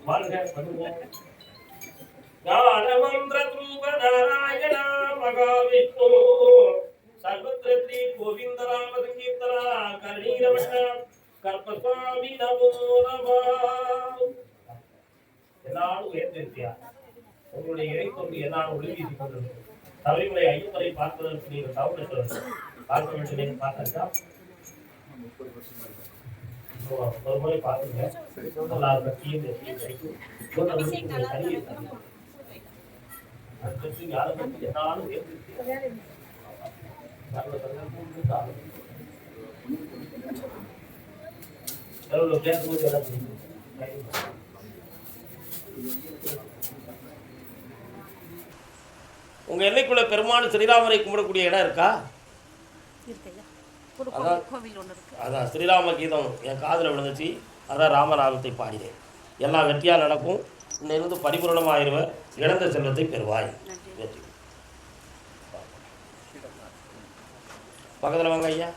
வாழ்க ஞானமந்திர ரூப நாராயண மகாவிஷ்ணு சர்வத்ரீ கோவிந்தராம சங்கீர்த்தனா கர்ணீரவண கற்பசாமி நமோ நம. எல்லாரும் உயர்ந்திருக்கியா உங்களுடைய இறைத்தொண்டு எல்லாரும் ஒளிவீசி கொண்டிருக்கும் சபரிமலை ஐயப்பரை பார்ப்பதற்கு நீங்கள் தவறு பார்க்க வேண்டும். பார்த்தாச்சா? ஒரு முறை பார்த்துங்க. நல்லா பற்றியும் அடுத்து யாரை பற்றி என்னாலும் உங்க எல்லைக்குள்ள பெருமாள் ஸ்ரீராமரை கும்பிடக்கூடிய இடம் இருக்கா? அதான் ஸ்ரீராம கீதம் என் காதில் விழுந்துச்சு. அதான் ராமநாமத்தை பாடினேன். எல்லாம் வெற்றியாக நடக்கும். இன்னிருந்து பரிபூரணமாயிருவ இழந்த செல்வத்தை பெறுவாய். வெற்றி. பக்கத்தில் வாங்க ஐயா.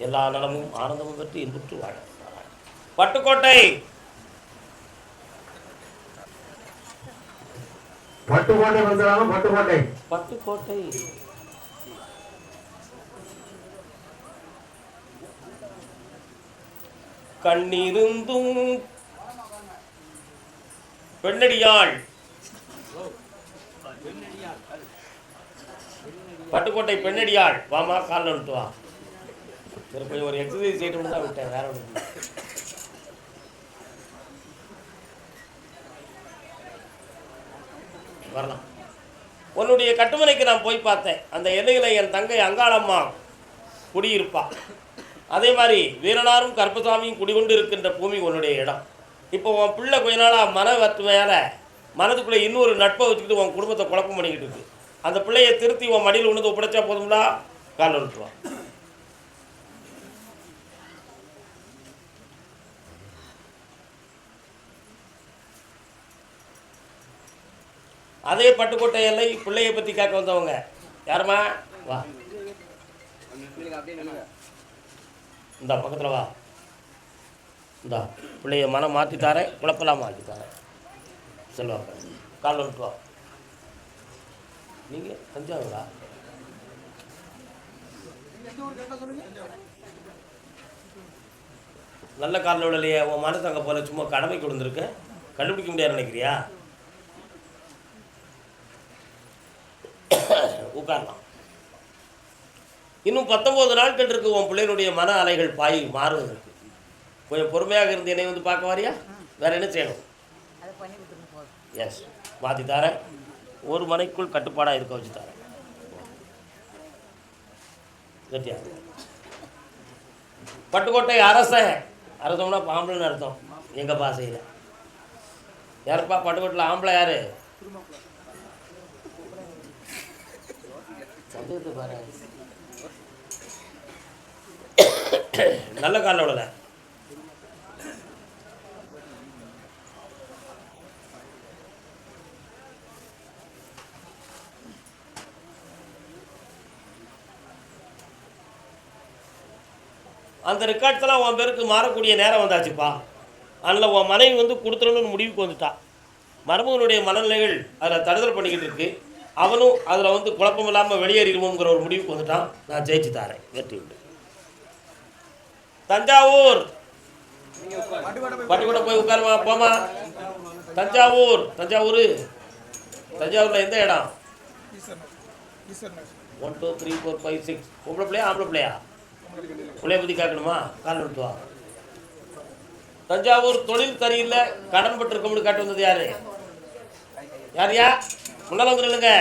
எல்லா நலமும் ஆனந்தமும் பெற்று இன்புற்று வாழ. பட்டுக்கோட்டை பட்டுக்கோட்டை வந்துடுறாங்க. பட்டுக்கோட்டை பட்டுக்கோட்டை கண்ணிருந்தும் பெண்ணடியாள். பட்டுக்கோட்டை பெண்ணடியாள். வாமா காலில் விட்டு வா. கொஞ்சம் ஒரு எக்ஸசைஸ் செய்யணும்னு தான் விட்டேன், வேற ஒன்று. வரலாம். உன்னுடைய கட்டுமனைக்கு நான் போய் பார்த்தேன். அந்த எல்லையில் என் தங்கை அங்காளம்மா குடியிருப்பா. அதே மாதிரி வீரனாரும் கருப்பசாமியும் குடிகொண்டு இருக்கின்ற பூமி உன்னுடைய இடம். இப்போ உன் பிள்ளை கொஞ்ச நாளாக மேலே மனதுக்குள்ளே இன்னொரு நட்பை வச்சுக்கிட்டு உன் குடும்பத்தை குழப்பம் பண்ணிக்கிட்டு இருக்கு. அந்த பிள்ளையை திருத்தி உன் மடியில் உணர்ந்து ஒப்படைச்சா போதும்னா காலில் விட்டுருவான். அதே பட்டுக்கோட்டை எல்லை பிள்ளையை பற்றி கேட்க வந்தவங்க யாருமா? வா இந்த பக்கத்தில் வா. இந்த பிள்ளைய மனம் மாற்றித்தாரேன், குழப்பெல்லாம் மாற்றித்தாரேன். செல்வாங்க காலில் விட்டு வா. நீங்கள் தஞ்சாவூரா? நல்ல காலில் விடலையே. உன் மனசு அங்கே போல சும்மா கடமை கொடுத்துருக்கு. கண்டுபிடிக்க முடியாது நினைக்கிறியா? உட்காரலாம். இன்னும் 19 நாட்கள் இருக்குது உன் பிள்ளைகளுடைய மன அலைகள் பாய் மாறுவதற்கு. கொஞ்சம் பொறுமையாக இருந்து என்னை வந்து பார்க்க வாரியா? வேறு என்ன செய்யணும்? எஸ், மாற்றி தரேன். ஒரு மனைக்குள் கட்டுப்பாடாக இருக்க வச்சு தரேன். கட்டியா? பட்டுக்கோட்டை அரசன். அரசம்னா ஆம்பளைன்னு அர்த்தம் எங்கள் பாசையில். யாருப்பா பட்டுக்கோட்டையில் ஆம்பளை? யார்? சந்தேகத்தை பாரு. நல்ல காலில் விடலை. அந்த ரெக்கார்ட்ஸ்லாம் உன் பேருக்கு மாறக்கூடிய நேரம் வந்தாச்சுப்பா. அதில் உன் மனைவி வந்து கொடுத்துடணும்னு முடிவுக்கு வந்துட்டா. மருமகனுடைய மனநிலைகள் அதில் தடுதல் பண்ணிக்கிட்டு இருக்கு. அவனும் அதில் வந்து குழப்பம் இல்லாமல் வெளியேறிடுவோங்கிற ஒரு முடிவுக்கு வந்துட்டான். நான் ஜெயிச்சு தாரேன். வெற்றி உண்டு. தஞ்சாவூர் பட்டுக்கோட்டை போய் உட்காருமா போமா. தஞ்சாவூர் தஞ்சாவூரில் எந்த இடம்? 1 2 3 4 5 6. பொம்பளை பிள்ளையா ஆம்பளை பிள்ளையா? பிள்ளைய பற்றி கேட்கணுமா? கால் எடுத்துவா. தஞ்சாவூர் தொழில் சரியில்லை, கடன் பட்டிருக்கோம்னு காட்டு வந்தது யாரு? யாரையா? முன்னால வந்து இல்லைங்க.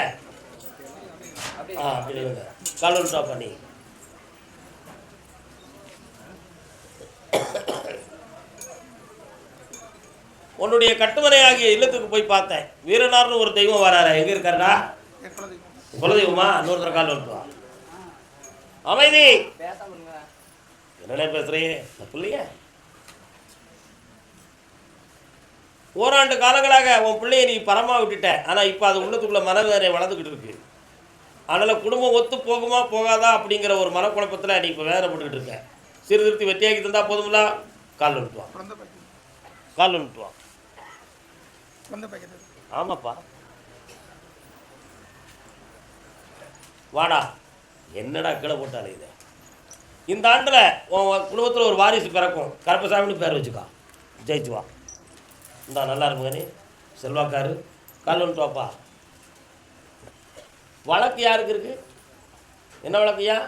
அப்படி இல்லைங்க. கால் எடுத்துவா பண்ணி. உன்னுடைய கட்டுமனை ஆகிய இல்லத்துக்கு போய் பார்த்தேன். வீரனார்னு ஒரு தெய்வம் வராரு. எங்கே இருக்காருடா? குலதெய்வமா? இன்னொருத்தர கால் எடுத்துவா. அமைதி. என்ன பேசுறீங்க? பிள்ளைய ஓராண்டு காலங்களாக உன் பிள்ளைய நீ பரமா விட்டுட்ட. ஆனால் இப்போ அது உள்ளத்துக்குள்ள மனவேதனை வளர்ந்துக்கிட்டு இருக்கு. அதனால் குடும்பம் ஒத்து போகுமா போகாதா அப்படிங்கிற ஒரு மனக்குழப்பத்தில் நீ இப்போ வேதனைப்பட்டுக்கிட்டு இருக்க. சீர்திருத்தி வெற்றியாக்கி தந்தா போதும்ல. கால் எடுத்துவான். கால் வந்துட்டு வா. ஆமாப்பா, வாடா. என்னடா கீழே போட்டாலே இது. இந்த ஆண்டில் உன் குடும்பத்தில் ஒரு வாரிசு பிறக்கும். கருப்பசாமின்னு பேர் வச்சுக்கா, ஜெயிச்சு வா. இந்தா நல்லா இருக்குங்கண்ணே, செல்வாக்காரு. கால் வந்துட்டு வாப்பா. வழக்கு யாருக்கு இருக்குது? என்ன வழக்குயா?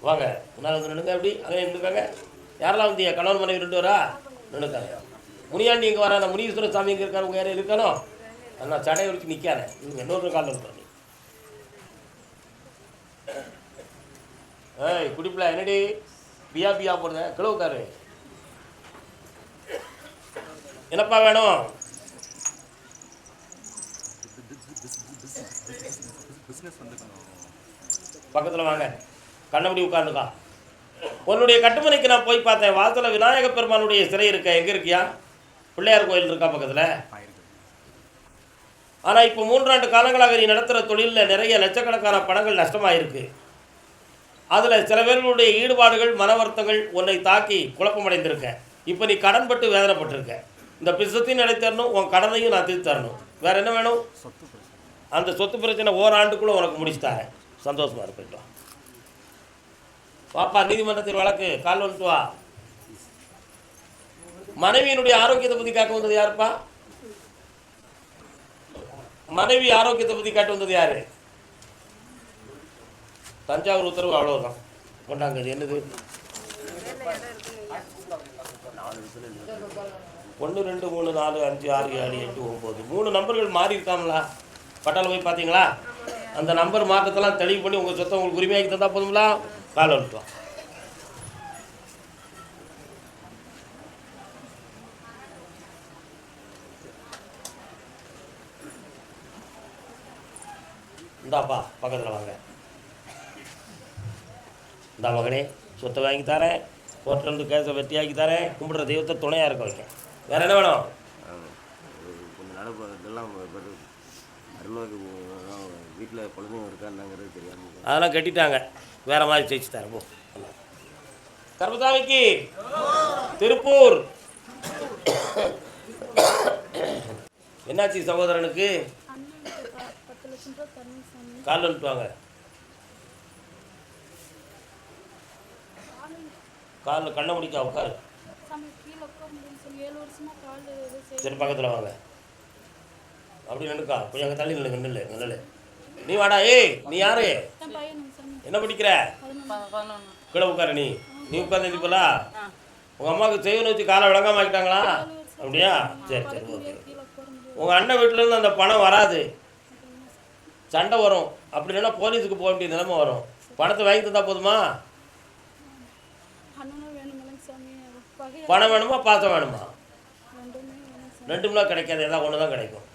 வாங்க, முன்னால் வந்து நின்றுங்க. அப்படி அங்கே நின்றுக்காங்க. யாரெல்லாம் வந்தியா? கணவன் மனைவி 2 வரா நின்றுக்காங்க. முனியாண்டி இங்கே வரா, நான் முனீஸ்வர சாமி இங்கே இருக்காரு. உங்கள் யாரும் இருக்கணும்? நான் சடையை வச்சு நிற்கானே. நீங்கள் இன்னொரு காலில் இருக்கிறேன். ஏய் குடிப்பில் என்னடி பியா பியா போடுத? கிளவுக்காரு என்னப்பா வேணும்? பக்கத்தில் வாங்க, கண்ணபடி உட்காந்துக்கா. உன்னுடைய கட்டுமனைக்கு நான் போய் பார்த்தேன். வாசலில் விநாயக பெருமானுடைய சிலை இருக்க. எங்கே இருக்கியா? பிள்ளையார் கோயில் இருக்கா பக்கத்தில்? ஆனால் இப்போ 3 ஆண்டு காலங்களாக நீ நடத்துகிற தொழிலில் நிறைய லட்சக்கணக்கான பணங்கள் நஷ்டமாக இருக்குது. அதில் சில பேர்களுடைய ஈடுபாடுகள், மனவர்த்தங்கள் உன்னை தாக்கி குழப்பமடைந்திருக்க. இப்போ நீ கடன்பட்டு வேதனைப்பட்டிருக்க. இந்த பிசத்தையும் நடத்தி தரணும், உன் கடனையும் நான் தீர்த்து தரணும். வேறு என்ன வேணும்? அந்த சொத்து பிரச்சனை ஓராண்டுக்குள்ளே உனக்கு முடிச்சு தரேன். சந்தோஷமாக இருக்கட்டும். வாப்பா, நீதிமன்றத்தில் வழக்கு. கால் வந்துட்டு வா. மனைவியினுடைய ஆரோக்கியத்தை பற்றி காட்ட வந்தது யாருப்பா? மனைவி ஆரோக்கியத்தை பற்றி காட்ட வந்தது யாரு? தஞ்சாவூர் உத்தரவு அவ்வளோதான். கொண்டாங்க. இது என்னது? 1 2 3 4 5 6 7 8 9 3 நம்பர்கள் மாறி இருக்காங்களா? பட்டால போய் பார்த்தீங்களா? அந்த நம்பர் மாற்றத்தெல்லாம் தெளிவு பண்ணி உங்கள் சொத்தை உங்களுக்கு உரிமையாக்கி தந்தால் போதுங்களா? காலை விட்டுவோம். இந்தாப்பா பக்கத்தில் வாங்க. இந்த மகனே, சொத்தை வாங்கி தரேன். கோர்ட்டிலேருந்து கேஸை வெட்டியாக்கி தரேன். கும்பிட்ற தெய்வத்தை துணையாக இருக்க வைக்க. வேறு என்ன வேணும்? வீட்டில் குழந்தைங்க இருக்காங்கிறது தெரியாமல் அதெல்லாம் கட்டிட்டாங்க. வேறு மாதிரி ஜெயிச்சு தரேன். போ. கருப்பசாமிக்கு திருப்பூர். என்னாச்சு சகோதரனுக்கு? கால் வந்துட்டுவாங்க. காலில் கண்ணை முடிக்கா உட்காரு. சரி பக்கத்தில் வாங்க. அப்படி நின்றுக்கா. கொஞ்சம் அங்கே தள்ளி நில்லுங்க. நில்லு. நீ வாடா. ஏய் நீ யாரு? என்ன படிக்கிற? கீழே உட்காரு. நீ உட்காந்து எழுதிப்பலா. உங்கள் அம்மாவுக்கு செய்வனை வச்சு காலை விளங்காம ஆக்கிட்டாங்களா? அப்படியா? சரி ஓகே. உங்கள் அண்ணன் வீட்டிலேருந்து அந்த பணம் வராது, சண்டை வரும். அப்படி இல்லைன்னா போலீஸுக்கு போக வேண்டிய நிலைமை வரும். பணத்தை வாங்கி தந்தா போதுமா? பணம் வேணுமா பாசம் வேணுமா? 2ம் கிடைக்காது. எல்லாம் ஒன்று தான் கிடைக்கும்.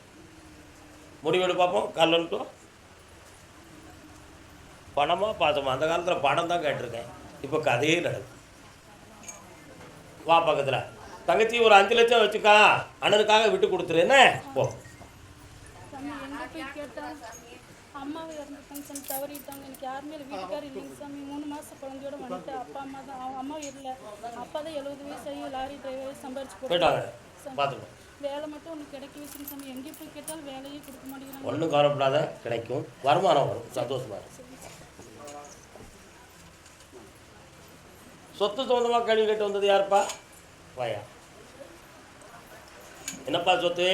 முடிவெடு பார்ப்போம். கால் வந்துட்டோம். பணமா பாசமா? அந்த காலத்தில் பணம் தான் கேட்டிருக்கேன். இப்போ கதையே நடக்கும். வா பக்கத்தில். தங்கச்சி ஒரு 5 லட்சம் வச்சுக்கா. அண்ணனுக்காக விட்டு கொடுத்துரு. என்ன போ. அம்மாவை இறந்து ஃபங்க்ஷன் தவறிட்டாங்க. எனக்கு யாருமே இல்லை. வீட்டுக்கார் இல்லைங்க சாமி. 3 மாதம் குழந்தையோட வந்துட்டு அப்பா அம்மா தான். அவங்க அம்மா இல்லை. அப்பா தான் 70 வயசு லாரி டிரைவர் சம்பாரிச்சு போட்டாங்க. பார்த்துக்கோ. வேலை மட்டும் ஒன்று கிடைக்க வச்சுங்க சாமி. எங்கே போய் கேட்டாலும் வேலையே கொடுக்க மாட்டேங்கிறாங்க. ஒன்றும் கவலைப்படாத, கிடைக்கும். வருமானம் வரும். சந்தோஷமாக இருக்கும். சொத்து சொந்தமாக கேள்வி கேட்டு வந்தது யாருப்பா? வாயா. என்னப்பா சொத்து?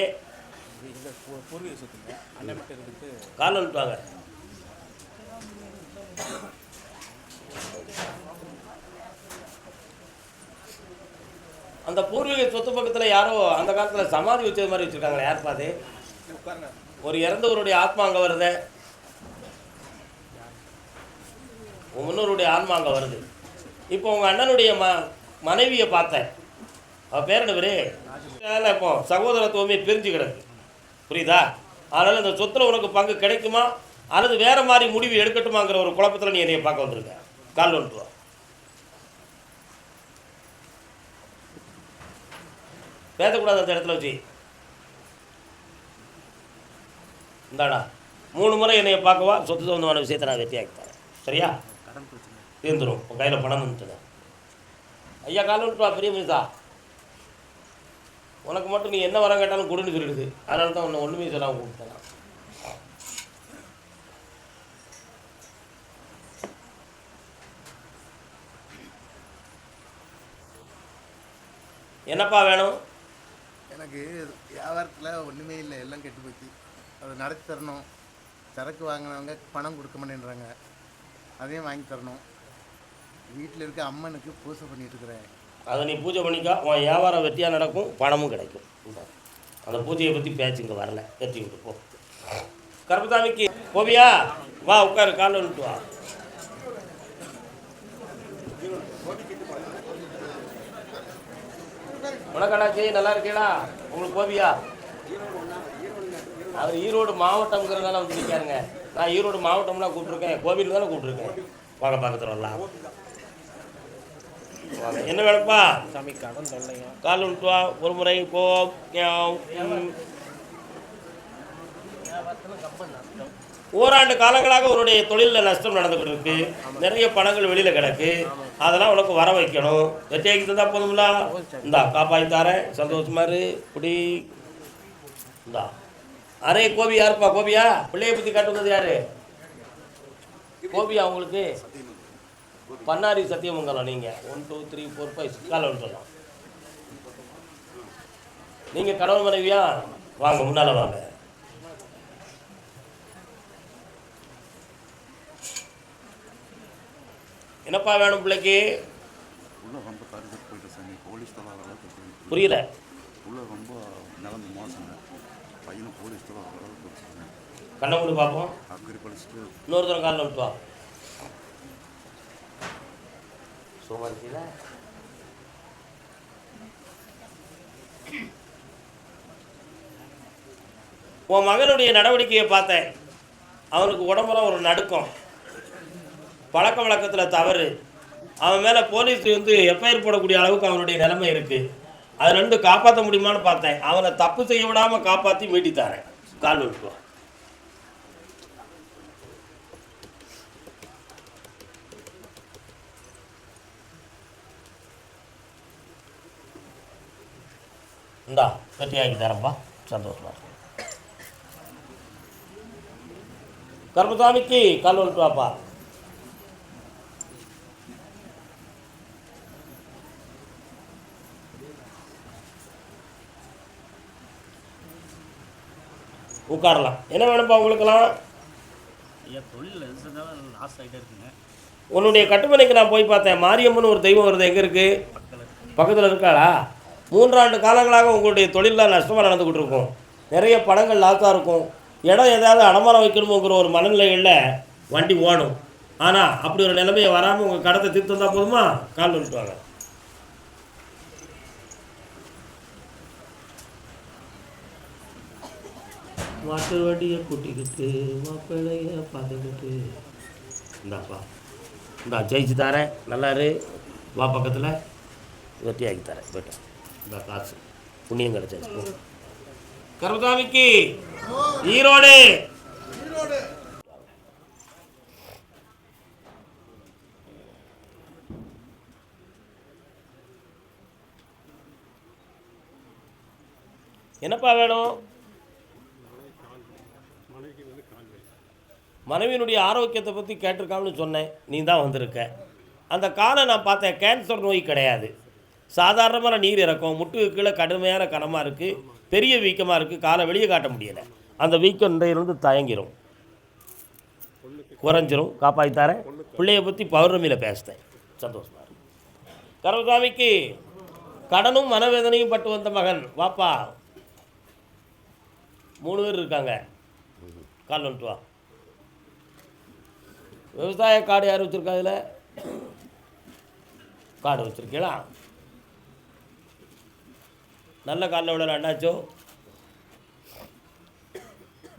பூர்வீக சொத்துங்க. அண்ணன் மட்டும் இருந்துட்டு கால் வந்துட்டுவாங்க. அந்த பூர்வீக சொத்து பக்கத்தில் யாரோ அந்த காலத்தில் சமாதி வச்சது மாதிரி வச்சுருக்காங்களே. யார் பாது? ஒரு இறந்தவருடைய ஆத்மா அங்கே வருது. உங்கள் முன்னோருடைய ஆத்மா அங்கே வருது. இப்போ உங்கள் அண்ணனுடைய மனைவியை பார்த்தேன். அவள் பேர் என்ன பேரு? இப்போ சகோதரத்துவமே பிரிஞ்சு கிடக்கு. புரியுதா? அதனால் இந்த சொத்தில் உனக்கு பங்கு கிடைக்குமா அல்லது வேறு மாதிரி முடிவு எடுக்கட்டுமாங்கிற ஒரு குழப்பத்தில் நீ என்னைய பார்க்க வந்திருக்க. கால் வந்துட்டு வா. பேசக்கூடாது அந்த இடத்துல வச்சு. இந்தாடா 3 முறை என்னைய பார்க்கவா. சொத்து சம்பந்தமான விஷயத்தை நான் வெற்றியாக்கி தரேன். சரியா? தீர்ந்துடும். உன் கையில் பணம் வந்துட்டுதான். ஐயா கால் வந்துட்டு வா. பெரிய மனிதா உனக்கு மட்டும் நீ என்ன வரம் கேட்டாலும் கொடுன்னு சொல்லிடுது. அதனால தான் உன்னை ஒன்றுமே சொல்லாமல் கூப்பிட்டேன். என்னப்பா வேணும்? எனக்கு வியாபாரத்தில் ஒன்றுமே இல்லை, எல்லாம் கெட்டு போச்சு. அதை நடத்தி தரணும். சரக்கு வாங்கினவங்க பணம் கொடுக்க மாட்டேன்றாங்க, அதையும் வாங்கி தரணும். வீட்டில் இருக்க அம்மனுக்கு பூஜை பண்ணிட்டுருக்குறேன். அதை நீ பூஜை பண்ணிக்கா, உன் வியாபாரம் வெற்றியாக நடக்கும், பணமும் கிடைக்கும். அந்த பூஜையை பற்றி பேச்சுங்க வரல, வெற்றி விட்டு போ. கருப்பசாமிக்கு போவியா? வா உட்காரு, காலில் விட்டு வா. உனக்கடாச்சி நல்லா இருக்கீங்களா? உங்களுக்கு போவியா? அவர் ஈரோடு மாவட்டம்ங்கிறதால வந்து நிற்காருங்க. நான் ஈரோடு மாவட்டம்னா கூப்பிட்ருக்கேன், கோவில் தானே கூப்பிட்ருக்கேன். வாங்க பக்கத்தில் வரலாம். வாங்க, என்ன வேணும்ப்பா? சாமி கடன் தொல்லைங்க. கால் விட்டு வா ஒரு முறை. போ. ஓராண்டு காலங்களாக உன்னுடைய தொழிலில் நஷ்டம் நடந்துக்கிட்டு இருக்கு. நிறைய பணங்கள் வெளியில் கிடக்கு. அதெல்லாம் உனக்கு வர வைக்கணும். வெற்றியாக்கி தந்தா போதுங்களா? இந்தா காப்பாற்றி தாரேன், சந்தோஷமா இரு. குடி. இந்தா அரே கோபி. யாருப்பா கோபியா? பிள்ளையை பற்றி காட்டுவது யாரு? கோபியா உங்களுக்கு? பண்ணாரி சத்தியமங்கலம். நீங்கள் 1 2 3 4 5 காலை சொல்லலாம். நீங்கள் கணவன் மனைவியா? வாங்க முன்னால் வாங்க. என்னப்பா வேணும் பிள்ளைக்கு? புரியல. கண்ணை கொண்டு பார்ப்போம். இன்னொரு தரம் காலில் விட்டு வா. சோமரிசியில் உன் மகனுடைய நடவடிக்கையை பார்த்தேன். அவனுக்கு உடம்புலாம் ஒரு நடுக்கம், பழக்க வழக்கத்தில் தவறு. அவன் மேலே போலீஸ் வந்து எஃப்ஐஆர் போடக்கூடிய அளவுக்கு அவனுடைய நிலைமை இருக்குது. அதுலேருந்து காப்பாற்ற முடியுமான்னு பார்த்தேன். அவனை தப்பு செய்ய விடாமல் காப்பாற்றி மீட்டித்தாரேன். கால் விட்டுவான். இந்தா வெற்றியாக்கி தரேன்ப்பா, சந்தோஷமா. கருப்பசாமிக்கு கால் விட்டு வாப்பா. உட்காரலாம். என்ன வேணும்ப்பா உங்களுக்கெல்லாம்? உன்னுடைய கட்டுமனைக்கு நான் போய் பார்த்தேன். மாரியம்மன் ஒரு தெய்வம் வருது. எங்கே இருக்குது? பக்கத்தில் இருக்காளா? 3 ஆண்டு காலங்களாக உங்களுடைய தொழிலில் நஷ்டமாக நடந்துக்கிட்டு இருக்கும். நிறைய பணங்கள் லாஸாக இருக்கும். இடம் ஏதாவது அடமானம் வைக்கணுமோங்கிற ஒரு மனநிலைகளில் வண்டி ஓடும். ஆனால் அப்படி ஒரு நிலைமையை வராமல் உங்கள் கடத்தை தீர்த்து வந்தால் போதுமா? கால் விட்டு வாங்க. மாட்டு வண்டியை கூட்டிக்கிட்டு மாப்பிள்ளைய பார்த்துக்கிட்டு இந்தாப்பா, இந்தா ஜெயிச்சு தரேன். நல்லாரு. வா பக்கத்தில் வெட்டியாக்கி தரேன். போய்ட்டேன். இந்த காசு புண்ணியம் கிடச்சாச்சு. கருப்பசாமிக்கு ஈரோடு. என்னப்பா வேணும்? மனைவியினுடைய ஆரோக்கியத்தை பற்றி கேட்டிருக்கான்னு சொன்னேன். நீ தான் வந்திருக்க. அந்த காலை நான் பார்த்தேன். கேன்சர் நோய் கிடையாது. சாதாரணமான நீர் இறக்கும். முட்டுக்கு கீழே கடுமையான கனமாக இருக்குது. பெரிய வீக்கமாக இருக்குது. காலை வெளியே காட்ட முடியலை. அந்த வீக்கம் இன்றையிலிருந்து தயங்கிரும், குறைஞ்சிரும். காப்பாற்றித்தாரேன். பிள்ளையை பற்றி பௌர்ணமியில் பேசுகிறேன். சந்தோஷமா இருக்கு. கருப்பசாமிக்கு கடனும் மனவேதனையும் பட்டு வந்த மகன். வாப்பா, 3 பேர் இருக்காங்க. கால் வந்துட்டு வா. விவசாய காடு யார் வச்சுருக்கா? அதில் காடு வச்சுருக்கீங்களா? நல்ல காலில் விடல. அண்ணாச்சோ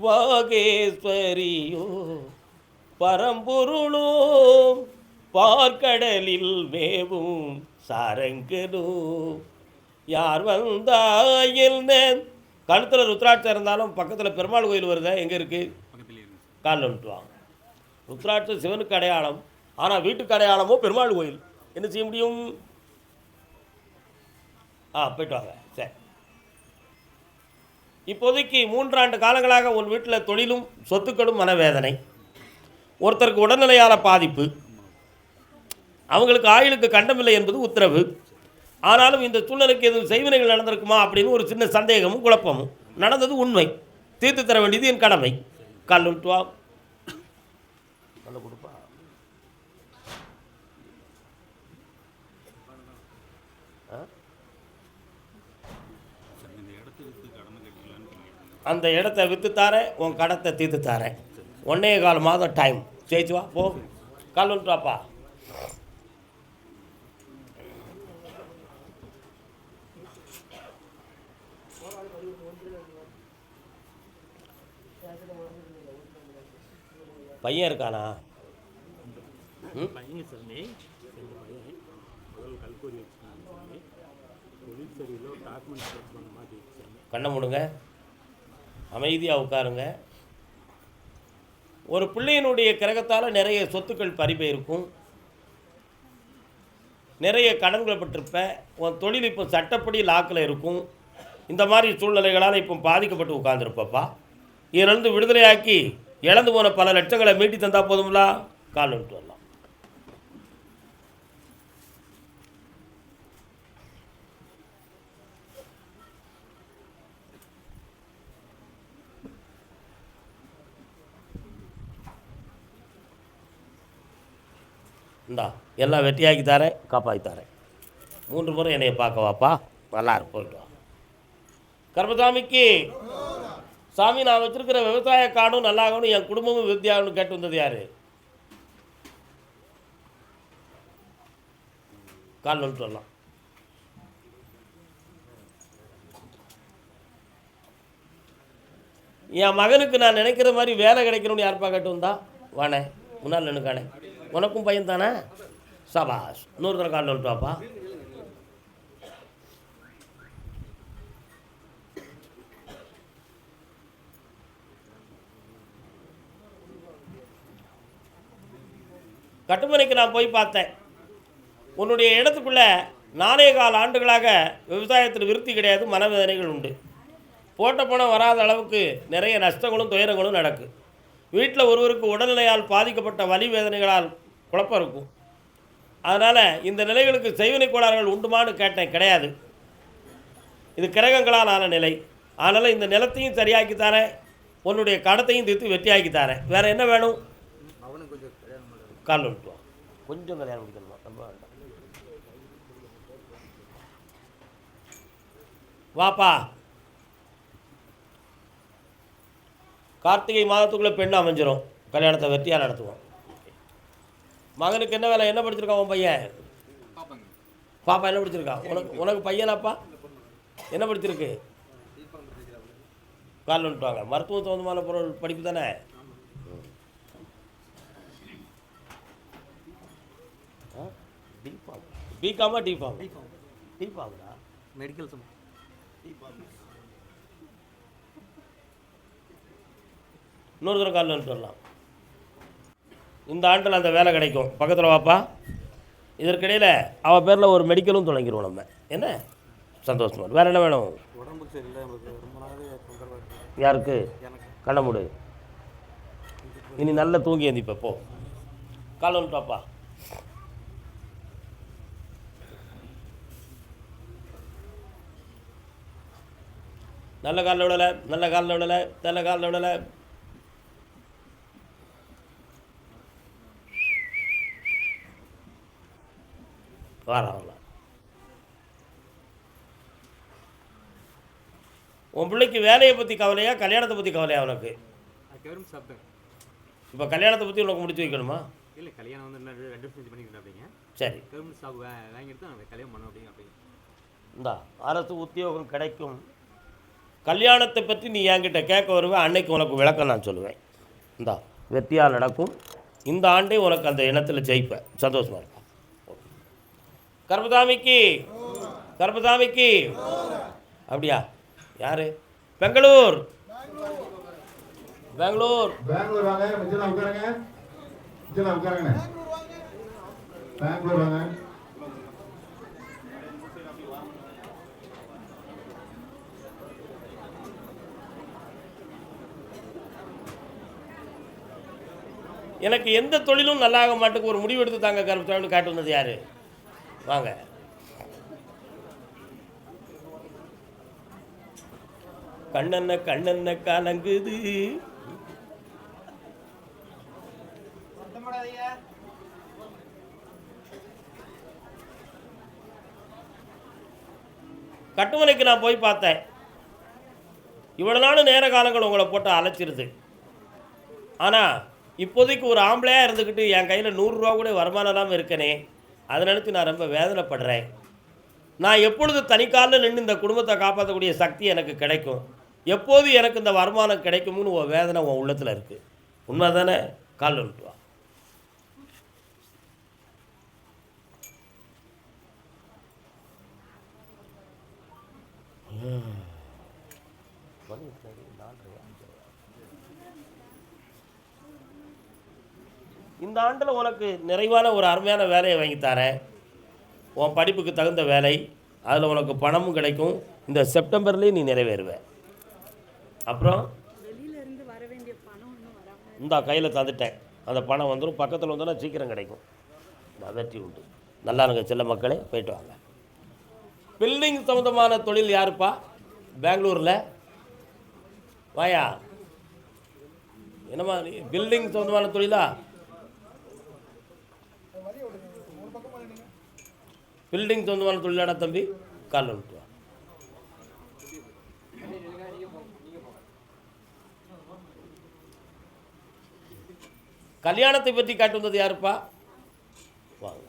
வாகேஸ்வரியோ பரம்பொருளோ பார்க்கடலில் மேவும் சாரங்கனோ யார் வந்தாயில் கழுத்தில் ருத்ராட்சம் இருந்தாலும் பக்கத்தில் பெருமாள் கோயில் வருதா? எங்கே இருக்குது? காலில் விட்டுவாங்க. ருத்ராட்சம் சிவனுக்கு அடையாளம். ஆனால் வீட்டுக்கு அடையாளமோ பெருமாள் கோயில். என்ன செய்ய முடியும்? போய்ட்டு வாங்க. சரி. இப்போதைக்கு 3 ஆண்டு காலங்களாக உன் வீட்டில் தொழிலும் சொத்துக்களும் மனவேதனை, ஒருத்தருக்கு உடல்நிலையால் பாதிப்பு, அவங்களுக்கு ஆயுளுக்கு கண்டமில்லை என்பது உத்தரவு. ஆனாலும் இந்த சூழ்நிலைக்கு எதுவும் செய்வினைகள் நடந்திருக்குமா அப்படின்னு ஒரு சின்ன சந்தேகமும் குழப்பமும். நடந்தது உண்மை, தீர்த்து தர வேண்டியது என் கடமை. கால்விட்டு வா. நல்ல கொடுப்பா. அந்த இடத்த விற்று தாரேன், உன் கடத்தை தீர்த்து தாரேன். 1.25 மாதம் டைம். ஜெயிச்சு வா, போ. கால் வந்துட்டு வாப்பா. பையன் இருக்கானா? பையன் சாமி, எங்கள் பையன் முதல் கல்கூரி வச்சுருக்காங்க சாமி. தொழில் சரியில்லை, டாக்குமெண்ட் செக் பண்ண மாதிரி சாமி. கண்ணை மூடுங்க, அமைதியாக உட்காருங்க. ஒரு பிள்ளையினுடைய கிரகத்தால் நிறைய சொத்துக்கள் பறிபோயிருக்கும், நிறைய கடன்களை பட்டிருப்ப. உன் தொழில் இப்போ சட்டப்படி லாக்கில் இருக்கும். இந்த மாதிரி சூழ்நிலைகளால் இப்போ பாதிக்கப்பட்டு உட்காந்துருப்பப்பா. இதிலிருந்து விடுதலையாக்கி இழந்து போன பல லட்சங்களை மீட்டி தந்தால் போதும்ல. கால் விட்டு வரலாம். இந்தா எல்லாம் வெட்டியாக்கி தரேன், காப்பாற்றி தரேன். 3 முறை என்னைய பார்க்க வாப்பா. நல்லா இருக்கும், போயிட்டு வா. கர்மசாமிக்கு சாமி, நான் வச்சுருக்கிற விவசாய காடும் நல்லாகணும், என் குடும்பமும் விருத்தியாகணும்னு கேட்டு வந்தது யார்? கால் வந்துட்டு வரலாம். என் மகனுக்கு நான் நினைக்கிற மாதிரி வேலை கிடைக்கணும்னு யாருப்பா கேட்டு வந்தா? வானே, முன்னால் நினைக்கானே. உனக்கும் பையன் தானே? சபாஷ். இன்னொரு தடவை கால் வந்துட்டு வாப்பா. கட்டுமனைக்கு நான் போய் பார்த்தேன். உன்னுடைய இடத்துக்குள்ளே 4.25 ஆண்டுகளாக விவசாயத்தில் விருத்தி கிடையாது, மனவேதனைகள் உண்டு. போட்ட பணம் வராத அளவுக்கு நிறைய நஷ்டங்களும் துயரங்களும் நடக்கு. வீட்டில் ஒருவருக்கு உடல்நிலையால் பாதிக்கப்பட்ட வலி வேதனைகளால் குழப்பம் இருக்கும். அதனால் இந்த நிலைகளுக்கு செய்வினை கோளாறுகள் உண்டுமான்னு கேட்டேன். கிடையாது, இது கிரகங்களால் ஆன நிலை. அதனால் இந்த நிலத்தையும் சரியாக்கி தரேன், உன்னுடைய கடத்தையும் தீர்த்து வெட்டியாக்கி தரேன். வேறு என்ன வேணும்? கால் விட்டுவோம். கொஞ்சம் கல்யாணம் முடிக்கணுமா? ரொம்ப வேண்டாம். வாப்பா. கார்த்திகை மாதத்துக்குள்ளே பெண் அமைஞ்சிரும், கல்யாணத்தை வெற்றியாக நடத்துவோம். மகனுக்கு என்ன வேலை? என்ன படிச்சிருக்கான் உன் பையன்? பாப்பா என்ன படிச்சிருக்கான்? உனக்கு பையனாப்பா? என்ன படிச்சிருக்கு? கால் வந்துட்டு வாங்க. மருத்துவ சம்பந்தமான பொருள் படிப்பு தானே? பிகாமா டிஃபார்ம்? டிஃபார்ம்டா, மெடிக்கல் இன்னொரு தடவை காலில் வந்துட்டு வரலாம். இந்த ஆண்டில் அந்த வேலை கிடைக்கும். பக்கத்தில் வாப்பா. இதற்கிடையில் அவள் பேரில் ஒரு மெடிக்கலும் தொடங்கிடுவோம் நம்ம. என்ன சந்தோஷமா? வேறு என்ன வேணும்? உடம்புக்கு சரியில்லை, ரொம்ப நாளாவே தொந்தரவாக இருக்குது. யாருக்கு? கண்ண மூடு. இனி நல்லா தூங்கி எழுந்திப்ப. போ. கால் வந்துட்டு வாப்பா. நல்ல காலில் விடலை, நல்ல காலில் விடலை, நல்ல காலில் விடலை. வரலாம். உன் பிள்ளைக்கு வேலையை பற்றி கவலையா, கல்யாணத்தை பற்றி கவலையா உனக்கு? இப்போ கல்யாணத்தை பற்றி உனக்கு முடிச்சு வைக்கணுமா? இல்லை, கல்யாணம் வந்து 2 வருஷம் பண்ணிக்கிட்டேன் அப்படிங்க. சரி, கவர்மெண்ட் ஜாப் வாங்கிட்டு நான் கல்யாணம் பண்ணோம் அப்படிங்க. இந்தா அரசு உத்தியோகம் கிடைக்கும். கல்யாணத்தை பற்றி நீ என்கிட்ட கேட்க வருவேன், அன்னைக்கு உனக்கு விளக்கம் நான் சொல்லுவேன். இந்தா வெற்றியாக நடக்கும். இந்த ஆண்டே உனக்கு அந்த இனத்தில் ஜெயிப்பேன். சந்தோஷமாக இருக்கும். கர்மசாமிக்கு, கர்மசாமிக்கு. அப்படியா? யார்? பெங்களூர். பெங்களூர். பெங்களூர் வாங்க. மிச்சலாம் உட்காருங்க, மிச்சலாம் உட்காருங்க. பெங்களூர் வாங்க. எனக்கு எந்த தொழிலும் நல்லாக மாட்டுக்கு ஒரு முடிவு எடுத்து தாங்க கருப்பசாமி காட்டு வந்தது யார்? வாங்க. கண்ணென்ன கலங்குது. கட்டுமனைக்கு நான் போய் பார்த்தேன். இவ்வளோ நாள் நேர காலங்கள் உங்களை போட்டு அழைச்சிருது. ஆனால் இப்போதைக்கு ஒரு ஆம்பளையாக இருந்துக்கிட்டு என் கையில் 100 ரூபா கூட வருமானம் இல்லாமல் இருக்கனே, அதை நினச்சி நான் ரொம்ப வேதனைப்படுறேன். நான் எப்பொழுது தனிக்காலில் நின்று இந்த குடும்பத்தை காப்பாற்றக்கூடிய சக்தி எனக்கு கிடைக்கும், எப்போது எனக்கு இந்த வருமானம் கிடைக்கும்னு ஒரு வேதனை உன் உள்ளத்தில் இருக்குது. உண்மை தானே? கால் வந்துட்டு வா. இந்த ஆண்டில் உனக்கு நிறைவான ஒரு அருமையான வேலையை வாங்கித்தாரேன். உன் படிப்புக்கு தகுந்த வேலை, அதில் உனக்கு பணமும் கிடைக்கும். இந்த செப்டம்பர்லேயே நீ நிறைவேறுவே. அப்புறம் இந்த கையில் தந்துட்டேன், அந்த பணம் வந்துடும். பக்கத்தில் வந்தோன்னா சீக்கிரம் கிடைக்கும். வெற்றி உண்டு. நல்லா இருங்க செல்ல மக்களே, போயிட்டு வாங்க. பில்டிங் சம்மந்தமான தொழில் யாருப்பா? பெங்களூரில் வாயா. என்னம்மா நீ பில்டிங் சம்மந்தமான தொழிலா? பில்டிங் சொந்தமான தொழிலாடா தம்பி, கால் வந்துட்டு வா. கல்யாணத்தை பற்றி காட்டு வந்தது யாருப்பா? வாங்க.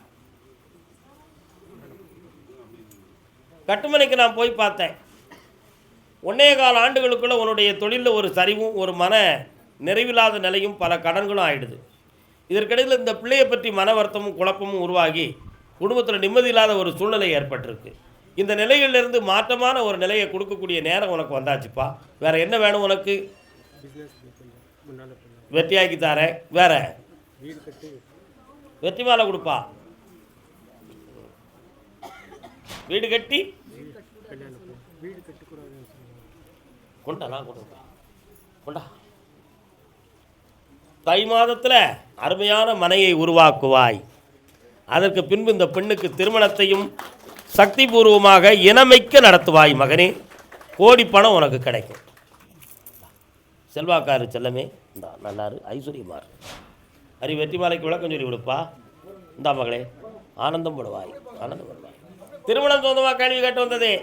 கட்டுமனைக்கு நான் போய் பார்த்தேன். 1.25 ஆண்டுகளுக்குள்ள உன்னுடைய தொழிலில் ஒரு சரிவும் ஒரு மன நிறைவில்லாத நிலையும் பல கடன்களும் ஆயிடுது. இதற்கிடையில் இந்த பிள்ளையை பற்றி மன வருத்தமும் குழப்பமும் உருவாகி குடும்பத்தில் நிம்மதி இல்லாத ஒரு சூழ்நிலை ஏற்பட்டிருக்கு. இந்த நிலையிலிருந்து மாற்றமான ஒரு நிலையை கொடுக்கக்கூடிய நேரம் உனக்கு வந்தாச்சுப்பா. வேறு என்ன வேணும் உனக்கு? வெற்றியாக்கி தாரேன். வேற வெற்றி மாலை கொடுப்பா. வீடு கட்டி கொண்டா, நான் கொடுப்பா கொண்டா. தை மாதத்தில் அருமையான மனையை உருவாக்குவாய். அதற்கு பின்பு இந்த பெண்ணுக்கு திருமணத்தையும் சக்தி பூர்வமாக இனமைக்க நடத்துவாய் மகனே. கோடி பணம் உனக்கு கிடைக்கும். செல்வாக்காரு செல்லமே, இந்தா நல்லாரு, ஐஸ்வர்யமார். அரி வெற்றி மாலைக்கு விளக்கம் சொல்லி கொடுப்பா. இந்தா மகளே, ஆனந்தம் படுவாய், ஆனந்தம் படுவாய். திருமணம் சொந்தமாக கேள்வி கேட்டு வந்ததே.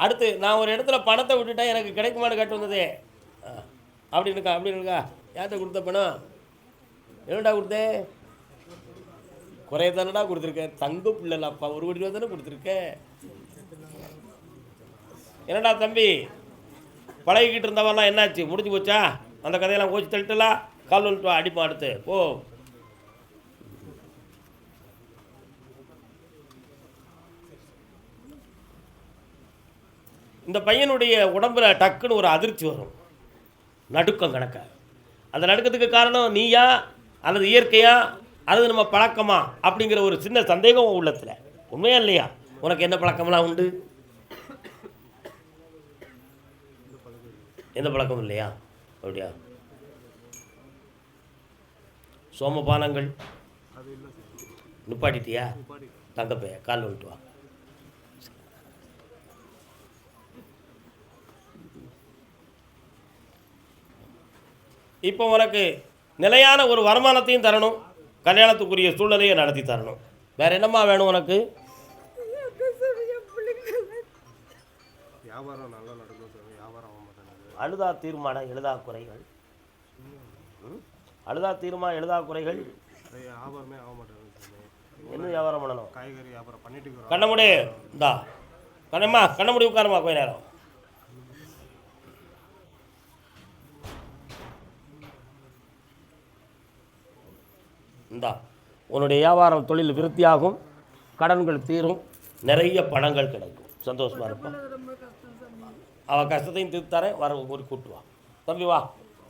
அடுத்து நான் ஒரு இடத்துல பணத்தை விட்டுட்டேன், எனக்கு கிடைக்குமான்னு கேட்டு வந்ததே. அப்படி இருக்கா யார்கிட்ட கொடுத்த பணம்? என்னடா கொடுத்தேன்? குறைய தானடா கொடுத்துருக்கேன். தங்க பிள்ளைலப்பா, 1 கோடி ரூபா தானே கொடுத்துருக்கேன். என்னடா தம்பி, பழகிக்கிட்டு இருந்தவெல்லாம் என்னாச்சு? முடிஞ்சு போச்சா? அந்த கதையெல்லாம் கோச்சு தள்ளிட்டலாம். கால் வந்துட்டு வா, அடிப்பா அடுத்து போ. இந்த பையனுடைய உடம்புல டக்குன்னு ஒரு அதிர்ச்சி வரும், நடுக்கம் கணக்க. அந்த நடுக்கத்துக்கு காரணம் நீயா அல்லது இயற்கையா அல்லது நம்ம பழக்கமா அப்படிங்கிற ஒரு சின்ன சந்தேகம் உள்ளத்தில். உண்மையா இல்லையா? உனக்கு என்ன பழக்கம்லாம் உண்டு? எந்த பழக்கமும் இல்லையா? அப்படியா? சோமபானங்கள் நிப்பாட்டிட்டியா? தங்கப்பைய கால் வந்துட்டு வா. இப்போ உனக்கு நிலையான ஒரு வருமானத்தையும் தரணும், கல்யாணத்துக்குரிய சூழ்நிலையை நடத்தி தரணும். வேற என்னம்மா வேணும் உனக்கு? வியாபாரம் நல்லா நடக்கும் சார். வியாபாரம் ஆக மாட்டேங்குது. அழுதா தீர்மான எழுதா குறைகள். அழுதா தீர்மா எழுதா குறைகள். வியாபாரமே ஆக மாட்டேங்குது. என்ன வியாபாரம் பண்ணணும்? காய்கறி வியாபாரம் பண்ணிட்டு இருக்கிறோம். கண்ணமுடி இந்தா, கண்ணம்மா கண்ணமுடி உட்காரம்மா கொஞ்ச நேரம். இந்தா, உன்னுடைய வியாபாரம் தொழில் விருத்தியாகும், கடன்கள் தீரும், நிறைய பணங்கள் கிடைக்கும். சந்தோஷமாக இருப்பான். அவள் கஷ்டத்தையும் தீர்த்தாரேன். வர ஒரு கூட்டு வா தம்பி, வா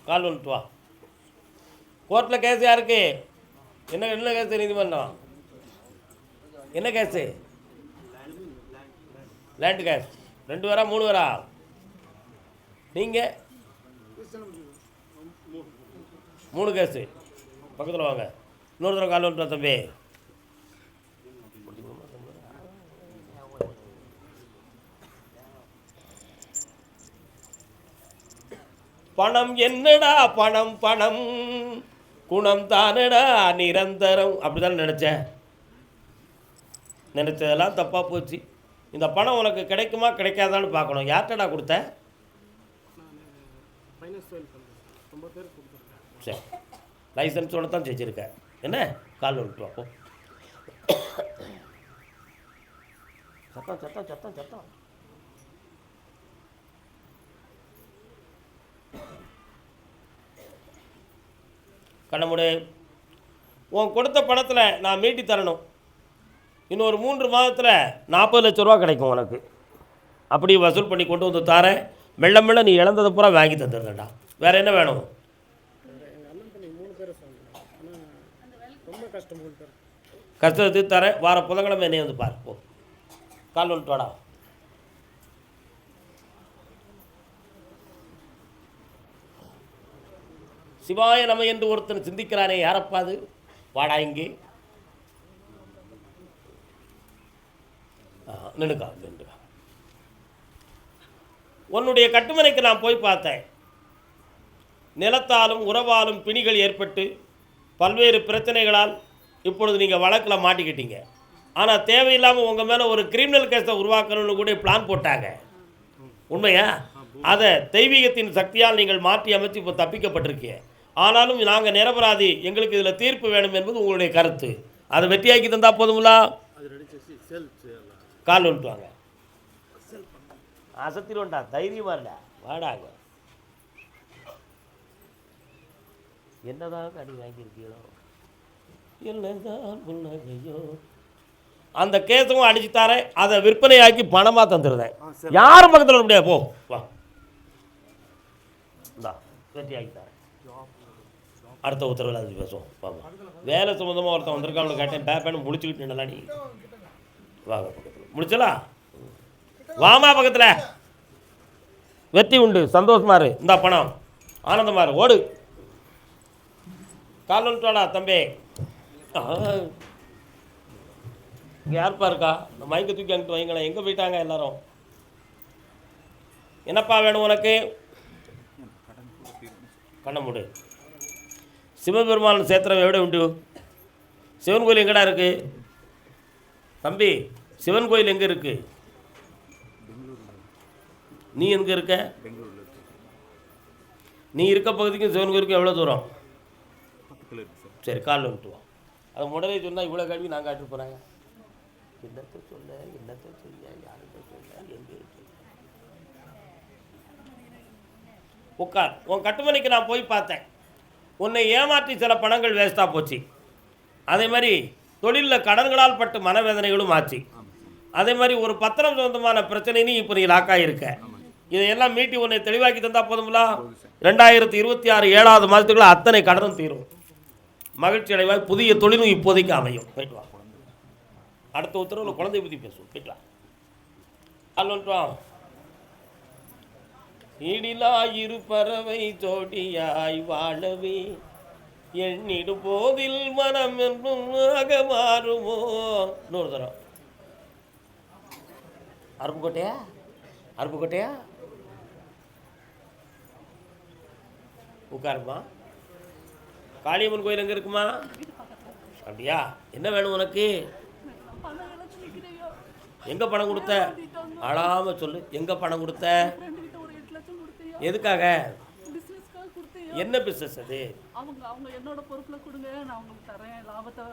கால் வந்துட்டு வா. கோர்ட்டில் கேஸ் யாருக்கு? என்ன என்ன கேஸு? நீதிமன்றம் என்ன கேஸு? Land case. 2 பேரா 3 பேரா? நீங்கள் 3 கேஸு. பக்கத்தில் வாங்க. இன்னொரு தடவை கால் வந்துட்டா தம்பி. பணம் என்னடா பணம் பணம் குணம் தானடா நிரந்தரம் அப்படிதான் நினச்சேன். நினச்சதெல்லாம் தப்பாக போச்சு. இந்த பணம் உனக்கு கிடைக்குமா கிடைக்காதான்னு பார்க்கணும். யார்கிட்டடா கொடுத்த? ஃபைனான்ஸ் ஃபைல் பண்ணுறேன், ரொம்ப பேர் கொடுத்துருக்கேன். சரி, லைசன்ஸோடு தான் செஞ்சுருக்கேன். என்ன கால் விட்டு அப்போ சத்தம் சத்தம் சத்தம் சத்தம். கண்ணமுடு, உன் கொடுத்த பணத்தில் நான் மீட்டி தரணும். இன்னொரு 3 மாதத்தில் 40 லட்ச ரூபா கிடைக்கும் உனக்கு. அப்படி வசூல் பண்ணி கொண்டு வந்து தாரேன். மெல்ல மெல்ல நீ இழந்ததை பூரா வாங்கி தந்துடுறேன்டா. வேறு என்ன வேணும்? எங்கள் அண்ணன் தம்பி 3 பேரை சொன்னேன், ஆனால் ரொம்ப கஷ்டம் 3 பேர். கஷ்டத்தை தரேன். வார புதன்கிழமை என்னைய வந்து பாரு. போ, கால் வந்துட்டு வாடா. சிவாய நம என்று ஒருத்தன் சிந்திக்கிறானே, யாரப்பா அது? வாடா இங்கே. நின்றுக்கா நின்றுக்கா. உன்னுடைய கட்டுமனைக்கு நான் போய் பார்த்தேன். நிலத்தாலும் உறவாலும் பிணிகள் ஏற்பட்டு பல்வேறு பிரச்சனைகளால் இப்பொழுது நீங்கள் வழக்கில் மாட்டிக்கிட்டீங்க. ஆனால் தேவையில்லாமல் உங்கள் மேலே ஒரு கிரிமினல் கேஸை உருவாக்கணும்னு கூட பிளான் போட்டாங்க. உண்மையா? அதை தெய்வீகத்தின் சக்தியால் நீங்கள் மாற்றி அமைச்சு இப்போ தப்பிக்கப்பட்டிருக்கீங்க. ஆனாலும் நாங்கள் நிரபராதி, எங்களுக்கு இதில் தீர்ப்பு வேணும் என்பது உங்களுடைய கருத்து. அதை வெற்றியாக்கி தந்தால் போதுங்களா? கால் வந்துட்டு வாங்க. அசத்திடுவோண்டா, தைரியமாக இல்ல, வாடாங்க. என்னதான் அடி வாங்கியிருக்கீங்களோ, என்னதான் புன்னகையோ. அந்த கேஸும் அடிச்சுத்தாரேன். அதை விற்பனையாக்கி பணமாக தந்துடுறேன். யாரும் பக்கத்தில் வர முடியாது. போ வா, இந்தா வெற்றியாக்கி தரேன். அடுத்த உத்தரவில் அது பேசுவோம். வாங்க. வேலை சம்மந்தமாக ஒருத்தன் வந்திருக்கான்னு கேட்டேன். பேப்பேன்னு முடிச்சுக்கிட்டு நல்லா நீ வாங்க பக்கத்தில். முடிச்சலா? வாமா பக்கத்தில். வெற்றி உண்டு, சந்தோஷமா இரு. இந்த பணம் ஆனந்தமா இரு. ஓடு. கால் வந்துட்டாடா தம்பி. இங்கே யாருப்பா இருக்கா? இந்த மைக்கை தூக்கி அங்கிட்டு வைங்களேன். எங்கே போயிட்டாங்க எல்லாரும்? என்னப்பா வேணும் உனக்கு? கண்ண மூடு. சிவபெருமான் சேத்திரம் எവിടെ உண்டு? சிவன் கோயில் எங்கடா இருக்கு தம்பி? சிவன் கோயில் எங்கே இருக்கு? நீ எங்கே இருக்க? நீ இருக்க பகுதிக்கும் சிவன் கோயிலுக்கும் எவ்வளோ தூரம்? சரி, காலில் விட்டுவோம். அதை உடனே சொன்னால் இவ்வளோ கல்வி நான் காட்டு போகிறாங்க. என்னத்தை சொல்ல, என்னத்தை சொல்ல, யார்கிட்ட சொல்ல, எங்கே இருக்கு? உட்கார். உன் கட்டுமனைக்கு நான் போய் பார்த்தேன். உன்னை ஏமாற்றி சில பணங்கள் வேஸ்ட்டாக போச்சு. அதே மாதிரி தொழிலில் கடன்களால் பட்டு மனவேதனைகளும் ஆச்சு. அதே மாதிரி ஒரு பத்திரம் சொந்தமான பிரச்சனையும் இப்போ நீ லாக்காக இருக்க. இதையெல்லாம் மீட்டி உன்னை தெளிவாக்கி தந்தால் போதுங்களா? 2026 7வது மாதத்துக்குள்ள அத்தனை கடனும் தீரும். மகிழ்ச்சி அடைவாய். புதிய தொழிலும் இப்போதைக்கு அமையும். போயிட்டு வா. அடுத்த உத்தரவில் குழந்தை பற்றி பேசுவோம். போயிட்டு வா. இடிலா இரு பறவை ஜோடியாய் வாழவே எண்ணிடும் போதில் மனம் என்றும் மாறுமோ. இன்னொரு தரம். அருப்புக்கோட்டையா? அருப்புக்கோட்டையா? உட்காருமா. காளியம்மன் கோயில் எங்கே இருக்குமா? அப்படியா? என்ன வேணும் உனக்கு? எங்கே பணம் கொடுத்த? அழாமல் சொல்லு. எங்கே பணம் கொடுத்த? எதுக்காக? என்ன பிஸ்னஸ் அது? அவங்க என்னோட பொறுப்புல கொடுங்க, நான் உங்களுக்கு தரேன், லாபத்தை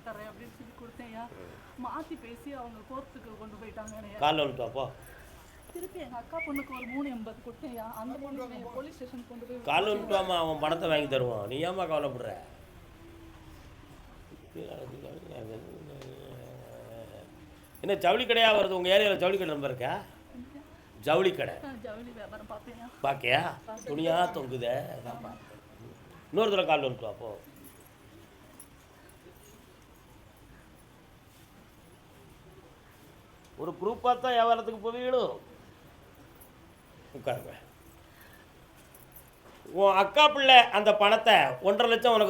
தரேன் அப்படின்னு சொல்லி கொடுத்தேன்யா. மாற்றி பேசி அவங்க கோர்ட்டுக்கு கொண்டு போயிட்டாங்க. காலில் வந்துட்டு அப்போ திருப்பி எங்கள் அக்கா பொண்ணுக்கு ஒரு 380 கொடுத்தேன்யா. அந்த பொண்ணு போலீஸ் ஸ்டேஷன் கொண்டு போய் காலில் வந்துட்டு வாமா. அவன் பணத்தை வாங்கி தருவான். நீ ஏமா கவலைப்படுற? என்ன ஜவுளி கடையாக வருது உங்கள் ஏரியாவில்? ஜவுளி கடை நம்பர் இருக்கா? ஜவுளி கடை ஜவுளி வியாபாரம் பார்ப்பேன். பாக்கியா? துணியாக தொங்குதே. இன்னொரு தடவை கால் வந்துட்டு அப்போ. ஒரு ப்ரூஃபாக தான் வியாபாரத்துக்கு போவீங்களும். உட்காருங்க. உன் அக்கா பிள்ளை அந்த பணத்தை 1.5 லட்சம் உனக்கு